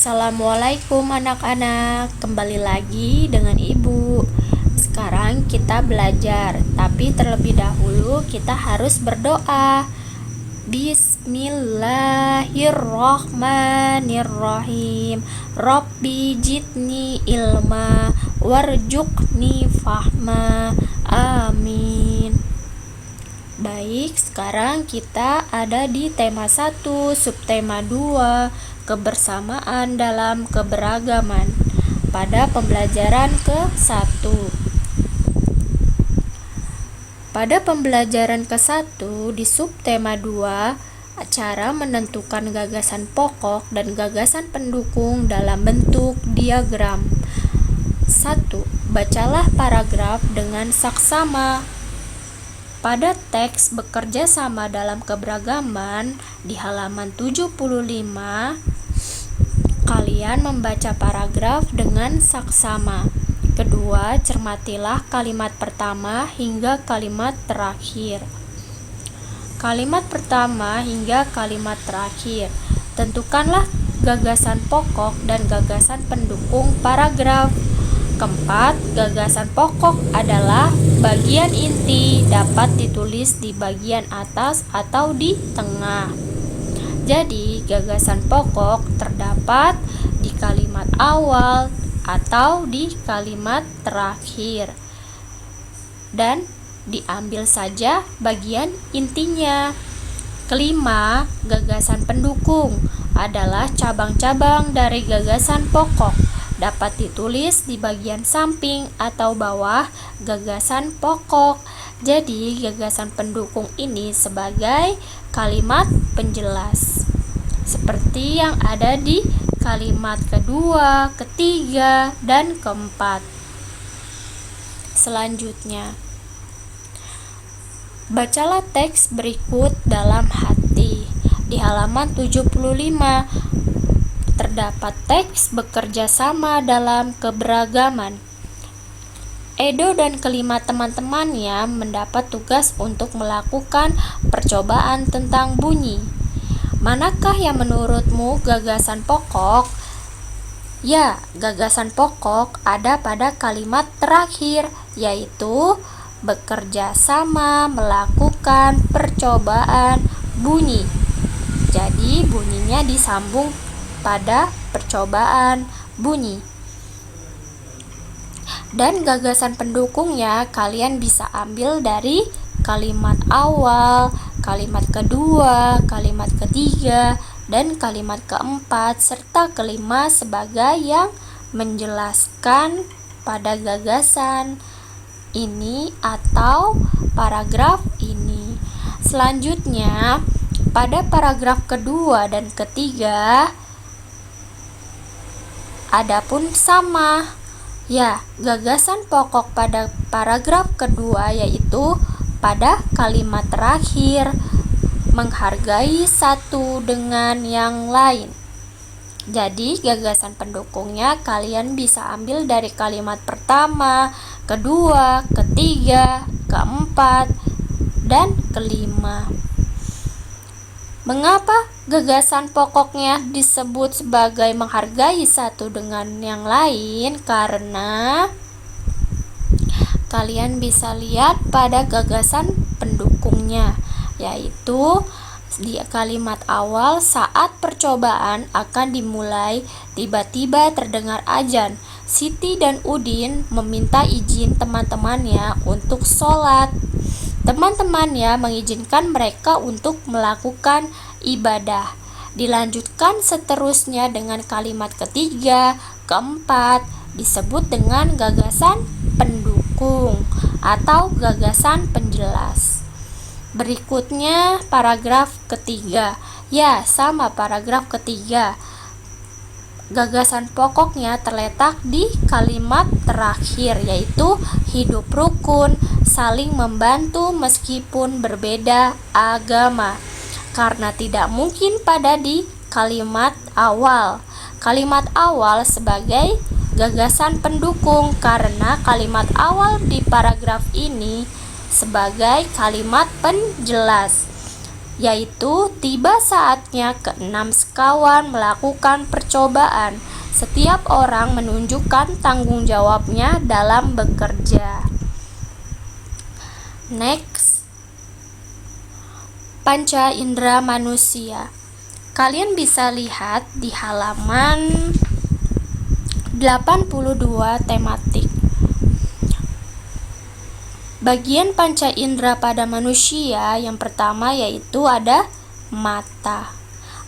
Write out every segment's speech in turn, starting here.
Assalamualaikum anak-anak, kembali lagi dengan Ibu. Sekarang kita belajar, tapi terlebih dahulu kita harus berdoa. Bismillahirrohmanirrohim. Robbi jidni ilma warjukni fahma. Amin. Baik, sekarang kita ada di tema 1, subtema 2, kebersamaan dalam keberagaman. Pada pembelajaran ke-1. Pada pembelajaran ke-1 di subtema 2, cara menentukan gagasan pokok dan gagasan pendukung dalam bentuk diagram. 1. Bacalah paragraf dengan saksama. Pada teks bekerja sama dalam keberagaman di halaman 75, kalian membaca paragraf dengan saksama. Kedua, cermatilah kalimat pertama hingga kalimat terakhir. Kalimat pertama hingga kalimat terakhir. Tentukanlah gagasan pokok dan gagasan pendukung paragraf. Keempat, gagasan pokok adalah bagian inti, dapat ditulis di bagian atas atau di tengah. Jadi, gagasan pokok terdapat di kalimat awal atau di kalimat terakhir. Dan diambil saja bagian intinya. Kelima, gagasan pendukung adalah cabang-cabang dari gagasan pokok. Dapat ditulis di bagian samping atau bawah gagasan pokok. Jadi, gagasan pendukung ini sebagai kalimat penjelas, seperti yang ada di kalimat kedua, ketiga, dan keempat. Selanjutnya, bacalah teks berikut dalam hati. Di halaman 75, terdapat teks bekerja sama dalam keberagaman. Edo dan kelima teman-temannya mendapat tugas untuk melakukan percobaan tentang bunyi. Manakah yang menurutmu gagasan pokok? Ya, gagasan pokok ada pada kalimat terakhir, yaitu bekerja sama melakukan percobaan bunyi. Jadi bunyinya disambung pada percobaan bunyi. Dan gagasan pendukungnya kalian bisa ambil dari kalimat awal, kalimat kedua, kalimat ketiga, dan kalimat keempat serta kelima sebagai yang menjelaskan pada gagasan ini atau paragraf ini. Selanjutnya, pada paragraf kedua dan ketiga adapun sama. Ya, gagasan pokok pada paragraf kedua yaitu pada kalimat terakhir menghargai satu dengan yang lain. Jadi, gagasan pendukungnya kalian bisa ambil dari kalimat pertama, kedua, ketiga, keempat, dan kelima. Mengapa gagasan pokoknya disebut sebagai menghargai satu dengan yang lain? Karena kalian bisa lihat pada gagasan pendukungnya, yaitu di kalimat awal saat percobaan akan dimulai, tiba-tiba terdengar azan. Siti dan Udin meminta izin teman-temannya untuk sholat. Teman-temannya mengizinkan mereka untuk melakukan ibadah. Dilanjutkan seterusnya dengan kalimat ketiga, keempat, disebut dengan gagasan pendukung atau gagasan penjelas. Berikutnya paragraf ketiga. Ya, sama paragraf ketiga. Gagasan pokoknya terletak di kalimat terakhir, yaitu hidup rukun, saling membantu meskipun berbeda agama. Karena tidak mungkin pada di kalimat awal. Kalimat awal sebagai gagasan pendukung karena kalimat awal di paragraf ini sebagai kalimat penjelas. yaitu tiba saatnya keenam sekawan melakukan percobaan. Setiap orang menunjukkan tanggung jawabnya dalam bekerja. Next, panca indera manusia. Kalian bisa lihat di halaman 82 tematik. Bagian panca indera pada manusia yang pertama yaitu ada mata,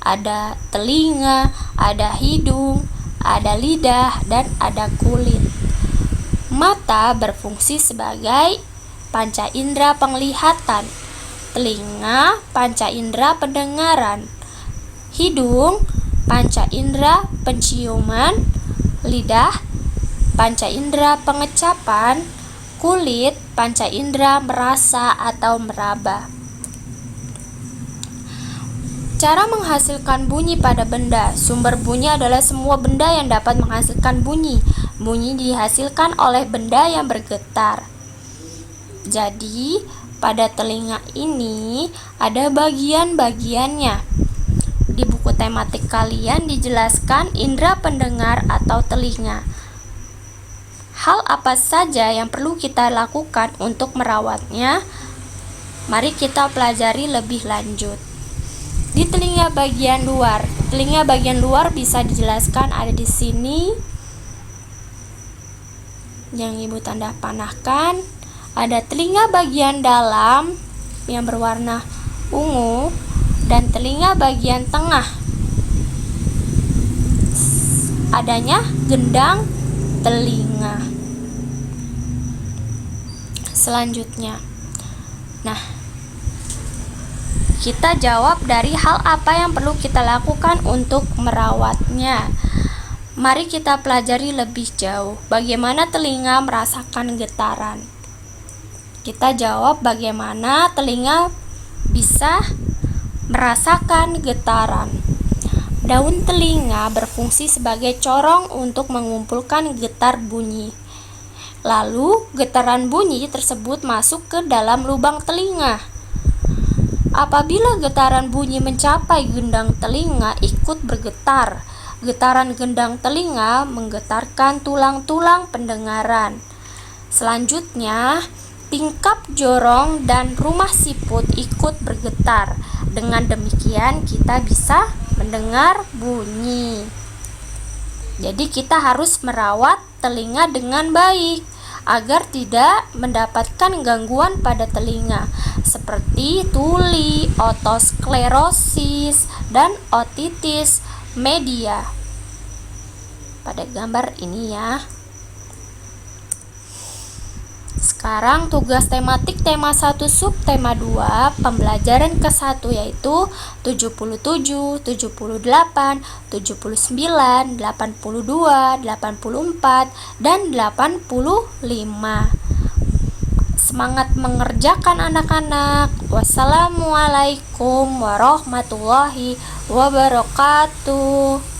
ada telinga, ada hidung, ada lidah, dan ada kulit. Mata berfungsi sebagai panca indera penglihatan, telinga panca indera pendengaran, hidung panca indera penciuman, lidah panca indera pengecapan, kulit panca indera merasa atau meraba. Cara menghasilkan bunyi pada benda. Sumber bunyi adalah semua benda yang dapat menghasilkan bunyi. Bunyi dihasilkan oleh benda yang bergetar. Jadi, pada telinga ini ada bagian-bagiannya. Di buku tematik kalian dijelaskan indera pendengar atau telinga. Hal apa saja yang perlu kita lakukan untuk merawatnya? Mari kita pelajari lebih lanjut. Di telinga bagian luar. Telinga bagian luar bisa dijelaskan ada di sini. Yang Ibu tanda panahkan. Ada telinga bagian dalam yang berwarna ungu dan telinga bagian tengah. Adanya gendang telinga. Selanjutnya. Nah, kita jawab dari hal apa yang perlu kita lakukan untuk merawatnya. Mari kita pelajari lebih jauh bagaimana telinga merasakan getaran. Kita jawab bagaimana telinga bisa merasakan getaran. Daun telinga berfungsi sebagai corong untuk mengumpulkan getar bunyi. Lalu, getaran bunyi tersebut masuk ke dalam lubang telinga. Apabila getaran bunyi mencapai gendang telinga ikut bergetar. Getaran gendang telinga menggetarkan tulang-tulang pendengaran. Selanjutnya, tingkap jorong dan rumah siput ikut bergetar. Dengan demikian kita bisa mendengar bunyi. Jadi kita harus merawat telinga dengan baik agar tidak mendapatkan gangguan pada telinga seperti tuli, otosklerosis, dan otitis media. Pada gambar ini ya. Sekarang tugas tematik tema 1 subtema 2 pembelajaran ke-1 yaitu 77, 78, 79, 82, 84, dan 85. Semangat mengerjakan anak-anak. Wassalamualaikum warahmatullahi wabarakatuh.